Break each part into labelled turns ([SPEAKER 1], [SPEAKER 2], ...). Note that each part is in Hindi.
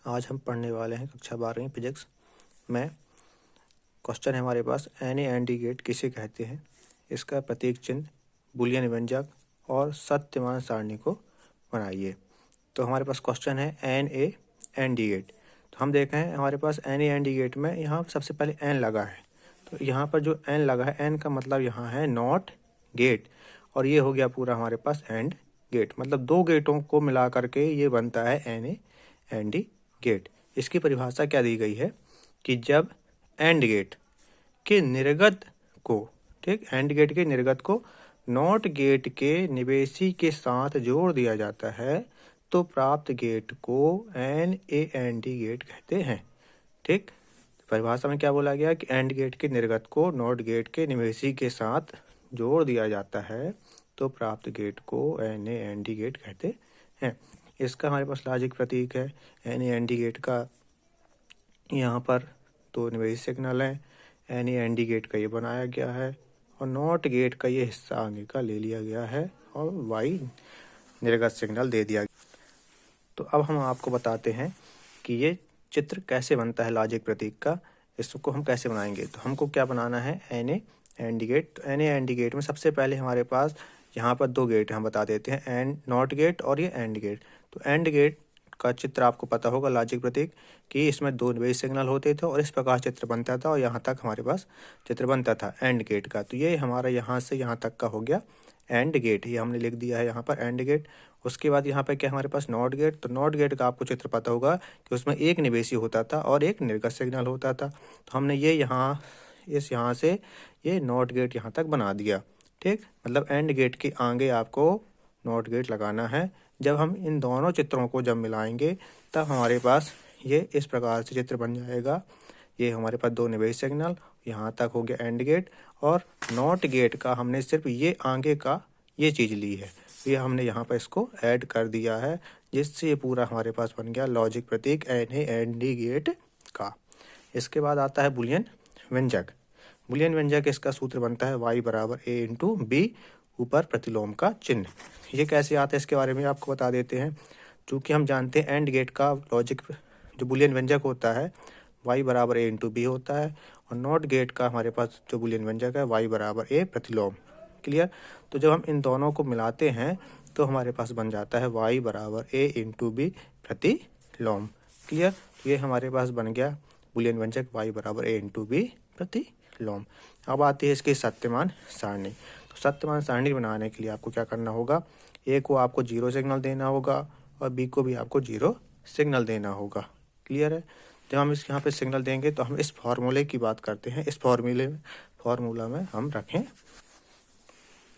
[SPEAKER 1] आज हम पढ़ने वाले हैं कक्षा 12वीं फिजिक्स में। क्वेश्चन है हमारे पास, N A N D gate किसे कहते हैं, इसका प्रतीक चिन्ह, बूलियन व्यंजक और सत्यमान सारणी को बनाइए। तो हमारे पास क्वेश्चन है N A N D gate. तो हम देख रहे हैं हमारे पास N A N D gate में यहाँ सबसे पहले एन लगा है। तो यहाँ पर जो एन लगा है, एन का मतलब यहाँ है नॉट गेट, और ये हो गया पूरा हमारे पास एंड गेट। मतलब दो गेटों को मिला करके ये बनता है N A N D gate. इसकी परिभाषा क्या दी गई है कि जब एंड गेट के निर्गत को, ठीक, एंड गेट के निर्गत को नॉट गेट के निवेशी के साथ जोड़ दिया जाता है तो प्राप्त गेट को N A N D gate कहते हैं। ठीक, परिभाषा में क्या बोला गया कि एंड गेट के निर्गत को नॉट गेट के निवेशी के साथ जोड़ दिया जाता है तो प्राप्त गेट को N A N D gate कहते हैं। इसका हमारे पास लॉजिक प्रतीक है N A N D gate का। यहाँ पर दो निवेशी सिग्नल है, N A N D gate का ये बनाया गया है और नॉट गेट का ये हिस्सा आगे का ले लिया गया है और वाई निर्गत सिग्नल दे दिया गया। तो अब हम आपको बताते हैं कि ये चित्र कैसे बनता है लॉजिक प्रतीक का, इसको हम कैसे बनाएंगे। तो हमको क्या बनाना है, N A N D gate. तो N A N D gate में सबसे पहले हमारे पास यहाँ पर दो गेट हम बता देते हैं, एंड नॉट गेट और ये एंड गेट। तो एंड गेट का चित्र आपको पता होगा, लॉजिक प्रतीक, कि इसमें दो निवेश सिग्नल होते थे और इस प्रकार चित्र बनता था और यहाँ तक हमारे पास चित्र बनता था एंड गेट का। तो ये हमारा यहाँ से यहाँ तक का हो गया एंड गेट, ये हमने लिख दिया है यहाँ पर एंड गेट। उसके बाद यहाँ पर क्या हमारे पास नॉट गेट। तो नॉट गेट का आपको चित्र पता होगा कि उसमें एक निवेशी होता था और एक निर्गत सिग्नल होता था। तो हमने ये यहाँ से ये नॉट गेट यहाँ तक बना दिया। ठीक, मतलब एंड गेट के आगे आपको नॉट गेट लगाना है। जब हम इन दोनों चित्रों को जब मिलाएंगे तब हमारे पास ये इस प्रकार से चित्र बन जाएगा। ये हमारे पास दो निवेश सिग्नल, यहाँ तक हो गया एंड गेट, और नॉट गेट का हमने सिर्फ ये आगे का ये चीज़ ली है, ये हमने यहाँ पर इसको ऐड कर दिया है, जिससे ये पूरा हमारे पास बन गया लॉजिक प्रतीक N A N D gate का। इसके बाद आता है बुलियन व्यंजक। बुलियन व्यंजक, इसका सूत्र बनता है y बराबर a इंटू बी, ऊपर प्रतिलोम का चिन्ह। ये कैसे आता है इसके बारे में आपको बता देते हैं। चूँकि हम जानते हैं एंड गेट का लॉजिक जो बुलियन व्यंजक होता है y बराबर a इंटू बी होता है, और नॉट गेट का हमारे पास जो बुलियन व्यंजक है y बराबर a प्रतिलोम। क्लियर। तो जब हम इन दोनों को मिलाते हैं तो हमारे पास बन जाता है y बराबर a इंटू बी प्रतिलोम। क्लियर। तो ये हमारे पास बन गया बुलियन व्यंजक y बराबर a इंटू बी प्रतिलोम। अब आती है इसकी सत्यमान सारणी। तो सत्यमान सारणी बनाने के लिए आपको क्या करना होगा, ए को आपको 0 सिग्नल देना होगा और बी को भी आपको 0 सिग्नल देना होगा। क्लियर है। जब हम यहाँ पे सिग्नल देंगे तो हम इस फॉर्मूले की बात करते हैं। इस फॉर्मूला में हम रखें,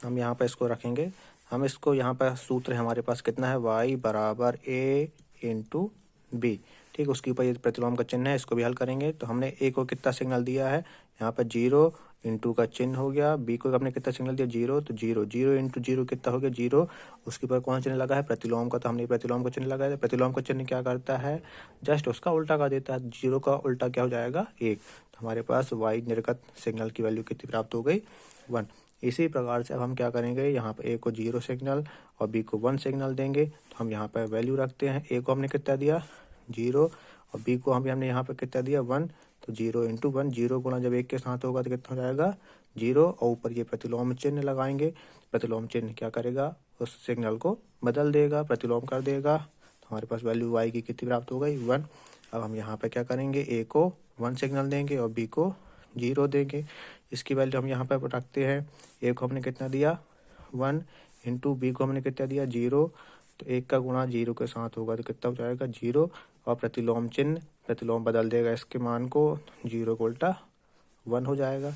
[SPEAKER 1] हम यहाँ पर इसको रखेंगे। हम इसको यहाँ पर सूत्र है हमारे पास कितना है, y बराबर a इंटू बी। ठीक, उसके ऊपर ये प्रतिलोम का चिन्ह है, इसको भी हल करेंगे। तो हमने a को कितना सिग्नल दिया है, यहाँ पर 0 इंटू का चिन्ह हो गया, b को हमने कितना सिग्नल दिया 0, तो 0 0 इंटू 0 कितना हो गया 0। उसके ऊपर कौन चिन्ह लगा है, प्रतिलोम का। तो हमने प्रतिलोम का चिन्ह लगाया। प्रतिलोम का चिन्ह क्या करता है, जस्ट उसका उल्टा कर देता है। 0 का उल्टा क्या हो जाएगा 1। तो हमारे पास y निर्गत सिग्नल की वैल्यू कितनी प्राप्त हो गई 1। इसी प्रकार से अब हम क्या करेंगे, यहाँ पर a को 0 सिग्नल और b को 1 सिग्नल देंगे। तो हम यहाँ पर वैल्यू रखते हैं, a को हमने कितना दिया 0 और b को हमने यहाँ पर कितना दिया 1। तो 0 इंटू 1, 0 गुणा जब 1 के साथ होगा तो कितना हो जाएगा 0, और ऊपर ये प्रतिलोम चिन्ह लगाएंगे। प्रतिलोम चिन्ह क्या करेगा, उस सिग्नल को बदल देगा, प्रतिलोम कर देगा। तो हमारे पास वैल्यू y की कितनी प्राप्त हो गई 1। अब हम यहाँ पे क्या करेंगे, a को 1 सिग्नल देंगे और b को 0 देंगे। इसकी वैल्यू हम यहाँ पर रखते हैं, a को हमने कितना दिया 1 इंटू बी को हमने कितना दिया 0। तो 1 का गुणा 0 के साथ होगा तो कितना हो जाएगा 0, और प्रतिलोम चिन्ह, प्रतिलोम बदल देगा इसके मान को, 0 को उल्टा 1 हो जाएगा।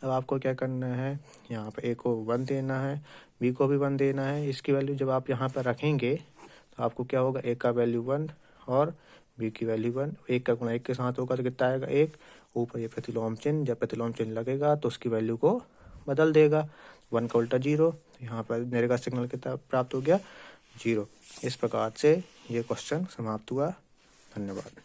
[SPEAKER 1] अब आपको क्या करना है, यहाँ पर a को 1 देना है, b को भी 1 देना है। इसकी वैल्यू जब आप यहाँ पर रखेंगे तो आपको क्या होगा, a का वैल्यू 1 और b की वैल्यू 1। 1 का गुणा 1 के साथ होगा तो कितना आएगा 1, ऊपर ये प्रतिलोम चिन्ह, जब प्रतिलोम चिन्ह लगेगा तो उसकी वैल्यू को बदल देगा, 1 का उल्टा 0। यहाँ पर निर्गत सिग्नल कितना प्राप्त हो गया 0। इस प्रकार से ये क्वेश्चन समाप्त हुआ। धन्यवाद।